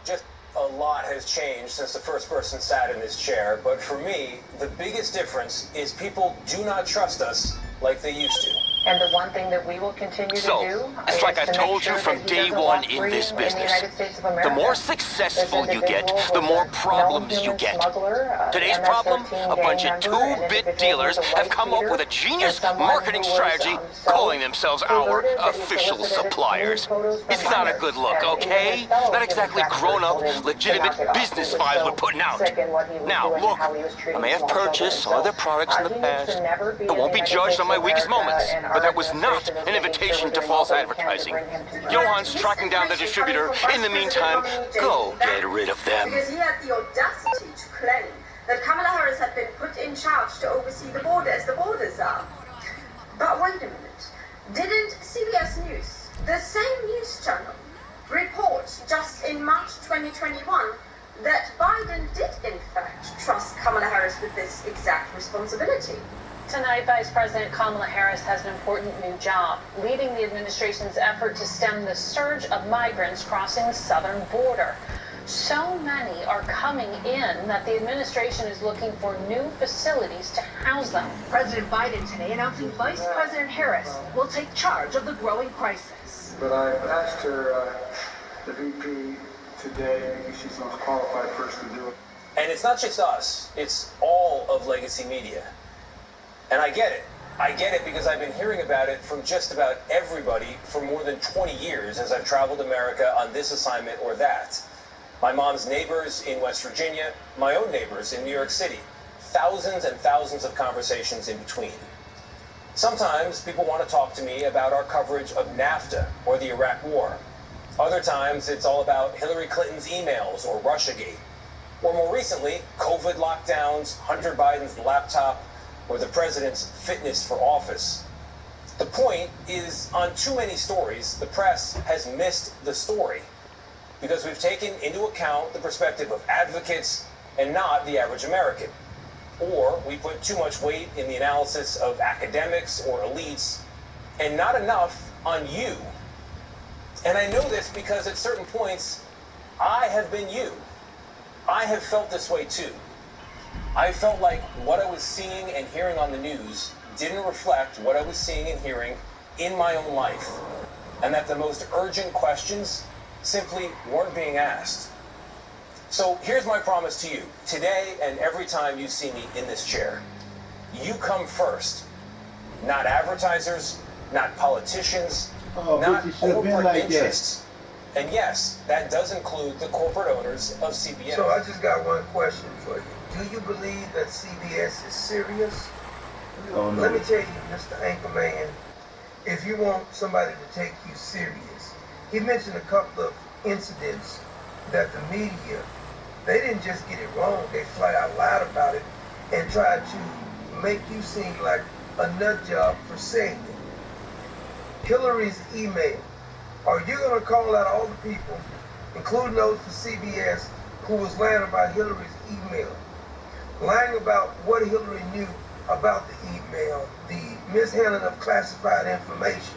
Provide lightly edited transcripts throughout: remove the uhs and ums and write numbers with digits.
Just a lot has changed since the first person sat in this chair, but for me, the biggest difference is people do not trust us like they used to. And the one thing that we will continue to do it's like I told you from day one in this business. The more successful you get, the more problems you get. Today's problem? A bunch of two-bit dealers have come up with a genius marketing strategy calling themselves our official suppliers. It's not a good look, okay? Not exactly grown-up, legitimate business vibes we're putting out. Now, look, I may have purchased some other products in the past. I won't be judged on my weakest moments. But that was not an invitation to false advertising. Johan's tracking down the distributor. In the meantime, go get rid of them. Because he had the audacity to claim that Kamala Harris had been put in charge to oversee the borders are. But wait a minute. Didn't CBS News, the same news channel, report just in March 2021 that Biden did in fact trust Kamala Harris with this exact responsibility? Tonight, Vice President Kamala Harris has an important new job, leading the administration's effort to stem the surge of migrants crossing the southern border. So many are coming in that the administration is looking for new facilities to house them. President Biden today announcing Vice President Harris will take charge of the growing crisis. But I asked her, the VP today, maybe she's the most qualified person to do it. And it's not just us, it's all of legacy media. And I get it. I get it because I've been hearing about it from just about everybody for more than 20 years as I've traveled America on this assignment or that. My mom's neighbors in West Virginia, my own neighbors in New York City. Thousands and thousands of conversations in between. Sometimes people want to talk to me about our coverage of NAFTA or the Iraq War. Other times it's all about Hillary Clinton's emails or Russiagate. Or more recently, COVID lockdowns, Hunter Biden's laptop, or the president's fitness for office. The point is, on too many stories, the press has missed the story because we've taken into account the perspective of advocates and not the average American. Or we put too much weight in the analysis of academics or elites and not enough on you. And I know this because at certain points, I have been you. I have felt this way too. I felt like what I was seeing and hearing on the news didn't reflect what I was seeing and hearing in my own life, and that the most urgent questions simply weren't being asked. So here's my promise to you, today and every time you see me in this chair. You come first, not advertisers, not politicians, not corporate interests. And yes, that does include the corporate owners of CBS. So I just got one question for you. Do you believe that CBS is serious? Let me tell you, Mr. Anchorman, if you want somebody to take you serious, he mentioned a couple of incidents that the media, they didn't just get it wrong, they flat out lied about it and tried to make you seem like a nut job for saying it. Hillary's email. Are you going to call out all the people, including those for CBS, who was lying about Hillary's email? Lying about what Hillary knew about the email, the mishandling of classified information.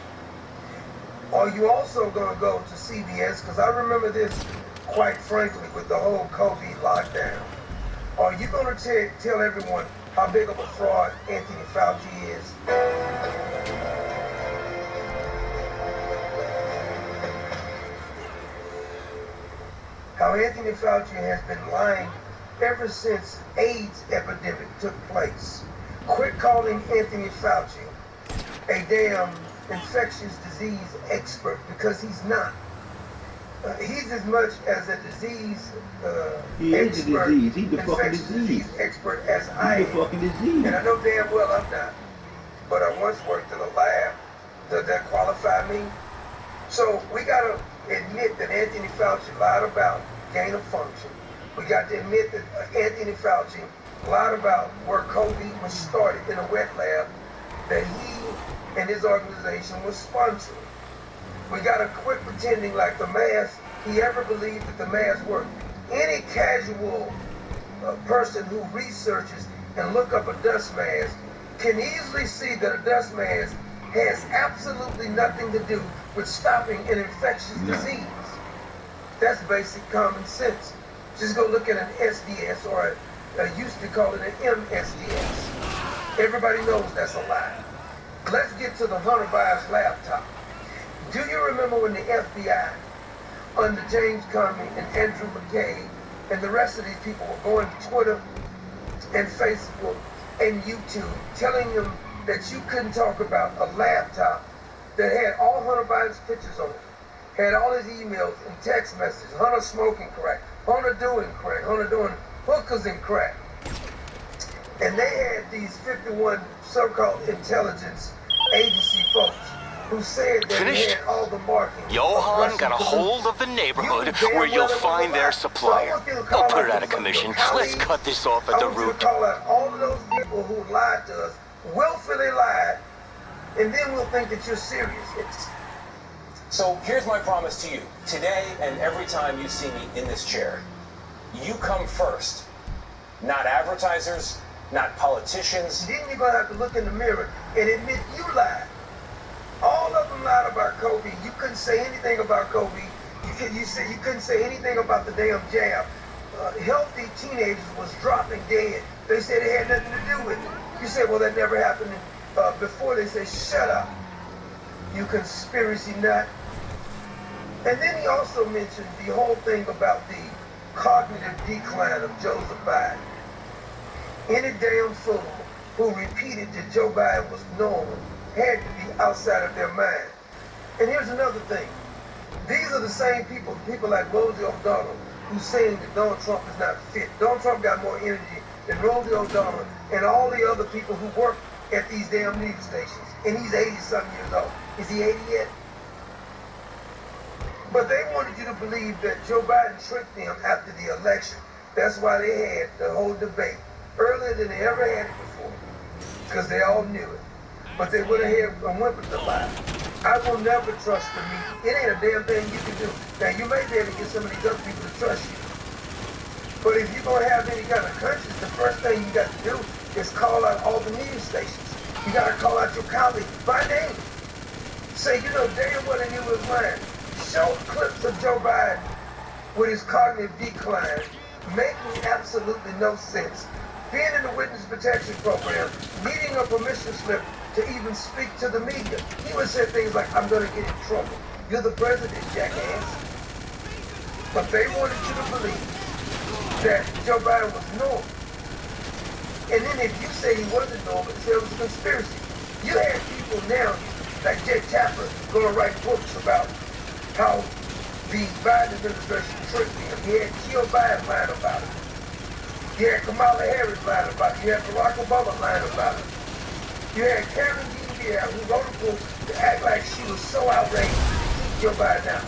Are you also going to go to CBS? Because I remember this, quite frankly, with the whole COVID lockdown. Are you going to tell everyone how big of a fraud Anthony Fauci is? How Anthony Fauci has been lying ever since AIDS epidemic took place. Quit calling Anthony Fauci a damn infectious disease expert, because he's not. He's as much as a disease expert, infectious disease expert as I am. And I know damn well I'm not. But I once worked in a lab. Does that qualify me? So we got to admit that Anthony Fauci lied about gain of function. We got to admit that Anthony Fauci lied about where COVID was started in a wet lab that he and his organization was sponsoring. We got to quit pretending like the mask, he ever believed that the mask worked. Any casual person who researches and look up a dust mask can easily see that a dust mask has absolutely nothing to do with stopping an infectious disease. That's basic common sense. Just go look at an SDS, or used to call it an MSDS. Everybody knows that's a lie. Let's get to the Hunter Biden laptop. Do you remember when the FBI, under James Comey and Andrew McCabe, and the rest of these people were going to Twitter and Facebook and YouTube, telling them that you couldn't talk about a laptop that had all Hunter Biden's pictures on it, had all his emails and text messages, Hunter smoking crack, Hunter doing crack, Hunter doing hookers and crack. And they had these 51 so-called intelligence agency folks who said that Finished? they had all the markings. Johan got a hold of the neighborhood where you'll find their supplier. They'll put it out of commission. Let's cut this off at the root. I want you to call out all of those people who lied to us, willfully lied, and then we'll think that you're serious. So here's my promise to you. Today and every time you see me in this chair, you come first. Not advertisers, not politicians. Then you're going to have to look in the mirror and admit you lied. All of them lied about Kobe. You couldn't say anything about Kobe. You said you couldn't say anything about the damn jab. Healthy teenagers was dropping dead. They said it had nothing to do with it. You said, well, that never happened before. They said, shut up, you conspiracy nut. And then he also mentioned the whole thing about the cognitive decline of Joseph Biden. Any damn fool who repeated that Joe Biden was normal had to be outside of their mind. And here's another thing. These are the same people like Rosie O'Donnell, who's saying that Donald Trump is not fit. Donald Trump got more energy than Rosie O'Donnell and all the other people who work at these damn news stations. And he's 80-something years old. Is he 80 yet? But they wanted you to believe that Joe Biden tricked them after the election. That's why they had the whole debate earlier than they ever had it before, because they all knew it. But they would have had went with the lie. I will never trust the media. It ain't a damn thing you can do. Now, you may be able to get some of these other people to trust you. But if you're going to have any kind of conscience, the first thing you got to do is call out all the news stations. You got to call out your colleagues by name. Say, you know, damn well he was lying. Show clips of Joe Biden with his cognitive decline, making absolutely no sense. Being in the witness protection program, needing a permission slip to even speak to the media. He would say things like, I'm going to get in trouble. You're the president, jackass. But they wanted you to believe that Joe Biden was normal. And then if you say he wasn't normal, say it was a conspiracy. You had people now, like Jay Tapper, going to write books about how the Biden administration tricked him. He had Jill Biden lying about it. You had Kamala Harris lying about it. You had Barack Obama lying about it. You had Karen Jean-Pierre, who wrote a book to act like she was so outraged to keep Joe Biden out.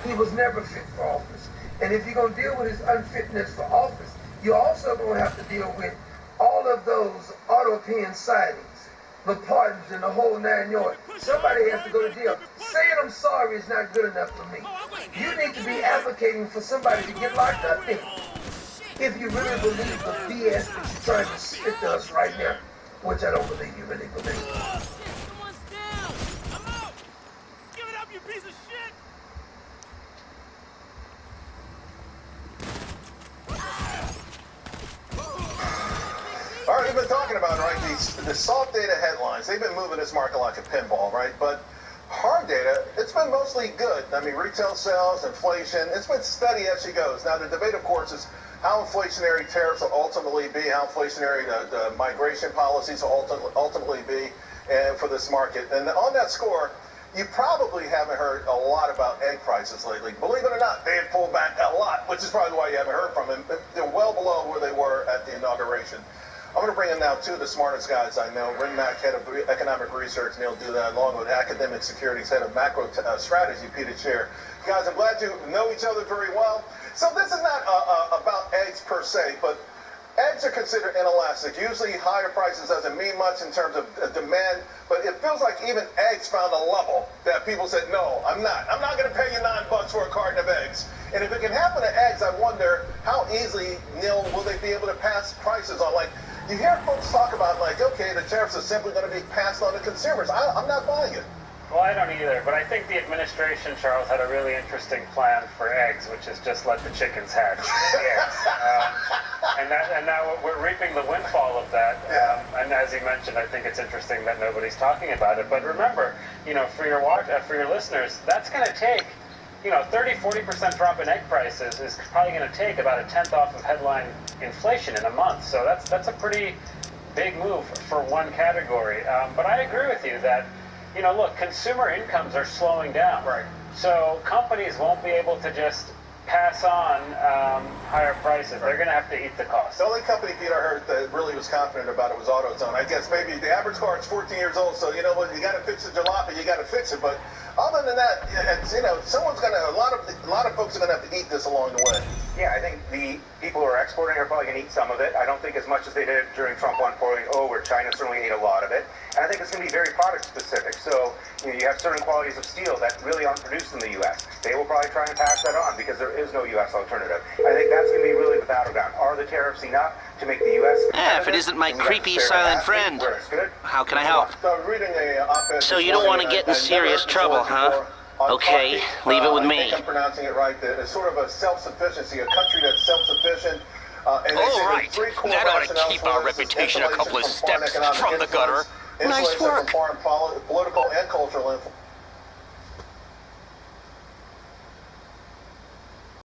He was never fit for office. And if you're going to deal with his unfitness for office, you're also going to have to deal with all of those auto pen sightings, the pardons, and the whole 9 yards. Somebody has to go to jail. Saying I'm sorry is not good enough for me. You need to be advocating for somebody to get locked up then. If you really believe the BS that you're trying to spit to us right now, which I don't believe you really believe. Someone's down! I'm out! Give it up, you piece of shit! All right, we've been talking about, right, the soft data headlines. They've been moving this market like a pinball, right? But hard data, it's been mostly good. I mean, retail sales, inflation, it's been steady as she goes. Now, the debate, of course, is how inflationary tariffs will ultimately be, how inflationary the migration policies will ultimately be for this market. And on that score, you probably haven't heard a lot about egg prices lately. Believe it or not, they have pulled back a lot, which is probably why you haven't heard from them. They're well below where they were at the inauguration. I'm going to bring in now two of the smartest guys I know. Rin Mack, head of economic research, Neil Dula, along with academic securities, head of macro strategy, Peter Chair. Guys, I'm glad you know each other very well. So this is not about eggs per se, but eggs are considered inelastic. Usually higher prices doesn't mean much in terms of demand, but it feels like even eggs found a level that people said, no, I'm not going to pay you $9 for a carton of eggs. And if it can happen to eggs, I wonder how easily, Neil, will they be able to pass prices on? Like, you hear folks talk about, like, okay, the tariffs are simply going to be passed on to consumers. I'm not buying it. Well, I don't either, but I think the administration, Charles, had a really interesting plan for eggs, which is just let the chickens hatch the eggs. And now we're reaping the windfall of that. And as you mentioned, I think it's interesting that nobody's talking about it. But remember, for your listeners, that's going to take, 30-40% drop in egg prices is probably going to take about a tenth off of headline inflation in a month. So that's a pretty big move for one category. But I agree with you that, look, consumer incomes are slowing down. Right. So companies won't be able to just pass on higher prices. They're going to have to eat the cost. The only company, Peter, I heard that really was confident about it was AutoZone. I guess maybe the average car is 14 years old, so you know what, you got to fix the jalopy, you got to fix it. But other than that, someone's going to, a lot of folks are going to have to eat this along the way. Yeah, I think the people who are exporting are probably going to eat some of it. I don't think as much as they did during Trump 1.0, where China certainly ate a lot of it. And I think it's going to be very product specific. So, you have certain qualities of steel that really aren't produced in the U.S. They will probably try and pass that on because there is no U.S. alternative. I think that's going to be really the battleground. Are the tariffs enough to make the U.S. If it isn't my creepy silent friend, how can I help? So, I'm reading a op-ed. So you don't want to get in serious trouble, huh? Okay, leave it with me. I think I'm pronouncing it right. It's sort of a self-sufficiency, a country that's self-sufficient. And all right, that ought to keep our reputation a couple of steps from the gutter. Nice work. From foreign political and cultural influence.